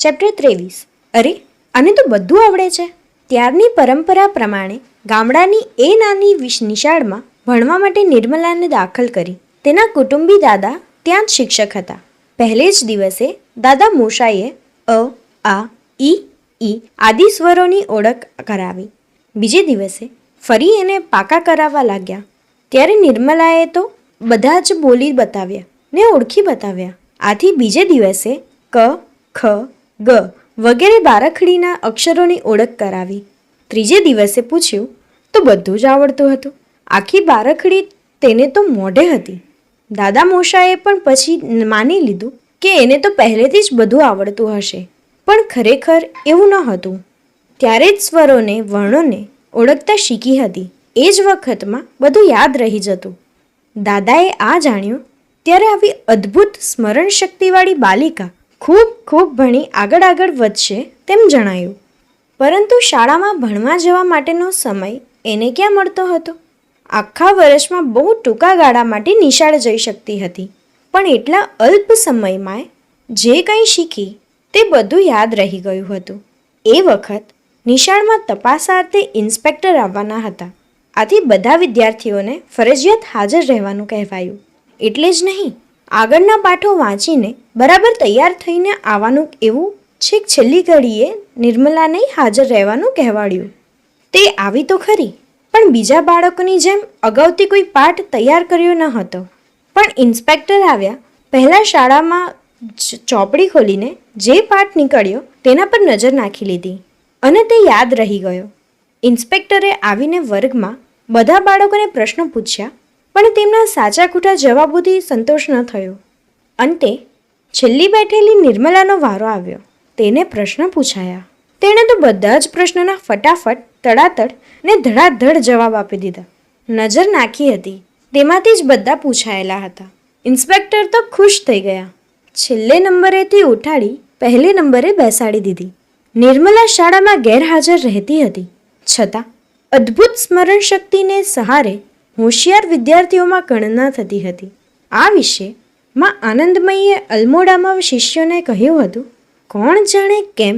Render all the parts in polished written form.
Chapter 23. અરે, આને તો બધું આવડે છે. ત્યારની પરંપરા પ્રમાણે ગામડાની એ નાની નિશાળમાં ભણવા માટે નિર્મલાને દાખલ કરી. તેના કુટુંબી દાદા ત્યાં જ શિક્ષક હતા. પહેલે જ દિવસે દાદા મોશાએ અ, આ, ઈ આદિ સ્વરોની ઓળખ કરાવી. બીજે દિવસે ફરી એને પાકા કરાવવા લાગ્યા. ત્યારે નિર્મલાએ તો બધા જ બોલી બતાવ્યા ને ઓળખી બતાવ્યા. આથી બીજે દિવસે ક, ખ, ગ વગેરે બારાખડીના અક્ષરોની ઓળખ કરાવી. ત્રીજે દિવસે પૂછ્યું તો બધું જ આવડતું હતું. આખી બારાખડી તેને તો મોઢે હતી. દાદા મોશાએ પણ પછી માની લીધું કે એને તો પહેલેથી જ બધું આવડતું હશે, પણ ખરેખર એવું ન હતું. ત્યારે જ સ્વરોને વર્ણોને ઓળખતા શીખી હતી. એ જ વખતમાં બધું યાદ રહી જતું. દાદાએ આ જાણ્યું ત્યારે આવી અદ્ભુત સ્મરણ શક્તિવાળી બાલિકા ખૂબ ભણી આગળ વધશે તેમ જણાયું. પરંતુ શાળામાં ભણવા જવા માટેનો સમય એને ક્યાં મળતો હતો? આખા વર્ષમાં બહુ ટૂંકા ગાળા માટે નિશાળ જઈ શકતી હતી, પણ એટલા અલ્પ સમયમાં જે કંઈ શીખી તે બધું યાદ રહી ગયું હતું. એ વખત નિશાળમાં તપાસાર્થે ઇન્સ્પેક્ટર આવવાના હતા. આથી બધા વિદ્યાર્થીઓને ફરજિયાત હાજર રહેવાનું કહેવાયું. એટલે જ નહીં, આગળના પાઠો વાંચીને બરાબર તૈયાર થઈને આવવાનું એવું છેક છેલ્લી ઘડીએ નિર્મલાને હાજર રહેવાનું કહેવાડ્યું. તે આવી તો ખરી, પણ બીજા બાળકોની જેમ અગાઉથી કોઈ પાઠ તૈયાર કર્યો ન હતો. પણ ઇન્સ્પેક્ટર આવ્યા પહેલાં શાળામાં ચોપડી ખોલીને જે પાઠ નીકળ્યો તેના પર નજર નાખી લીધી અને તે યાદ રહી ગયો. ઇન્સ્પેક્ટરે આવીને વર્ગમાં બધા બાળકોને પ્રશ્નો પૂછ્યા, પણ તેમના સાચા ખોટા જવાબોથી સંતોષ ન થયો. અંતે છેલ્લી બેઠેલી નિર્મલાનો વારો આવ્યો. તેને પ્રશ્ન પૂછાયા. તેણે તો બધા જ પ્રશ્નોના ફટાફટ તડાતડ ને ધડાધડ જવાબ આપી દીધા. નજર નાખી હતી તેમાંથી જ બધા પૂછાયેલા હતા. ઇન્સ્પેક્ટર તો ખુશ થઈ ગયા. છેલ્લે નંબરેથી ઉઠાડી પહેલે નંબરે બેસાડી દીધી. નિર્મલા શાળામાં ગેરહાજર રહેતી હતી, છતાં અદ્ભુત સ્મરણ શક્તિને સહારે હોશિયાર વિદ્યાર્થીઓમાં ગણના થતી હતી. આ વિશે માં આનંદમયીએ અલમોડામાં શિષ્યોને કહ્યું હતું. કોણ જાણે કેમ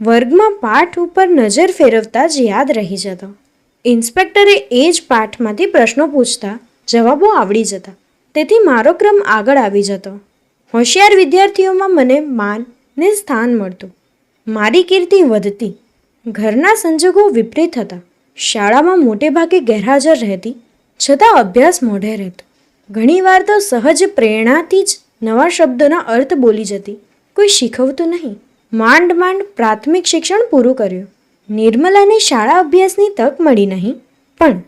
વર્ગમાં પાઠ ઉપર નજર ફેરવતા જ યાદ રહી જતો. ઇન્સ્પેક્ટરે એ જ પાઠમાંથી પ્રશ્નો પૂછતા જવાબો આવડી જતા. તેથી મારો ક્રમ આગળ આવી જતો. હોશિયાર વિદ્યાર્થીઓમાં મને માન ને સ્થાન મળતું. મારી કીર્તિ વધતી. ઘરના સંજોગો વિપરીત હતા. શાળામાં મોટે ભાગે ગેરહાજર રહેતી, છતાં અભ્યાસ મોઢે રહેતો. ઘણીવાર તો સહજ પ્રેરણાથી જ નવા શબ્દોના અર્થ બોલી જતી. કોઈ શીખવતું નહીં. માંડ પ્રાથમિક શિક્ષણ પૂરું કર્યું. નિર્મલાને શાળા અભ્યાસની તક મળી નહીં, પણ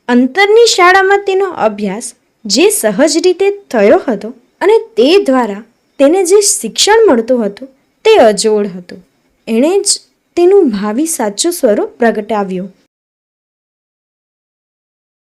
અંતરની શાળામાં તેનો અભ્યાસ જે સહજ રીતે થયો હતો અને તે દ્વારા તેને જે શિક્ષણ મળતું હતું તે અજોડ હતું. એણે જ તેનું ભાવિ સાચું સ્વરૂપ પ્રગટાવ્યું.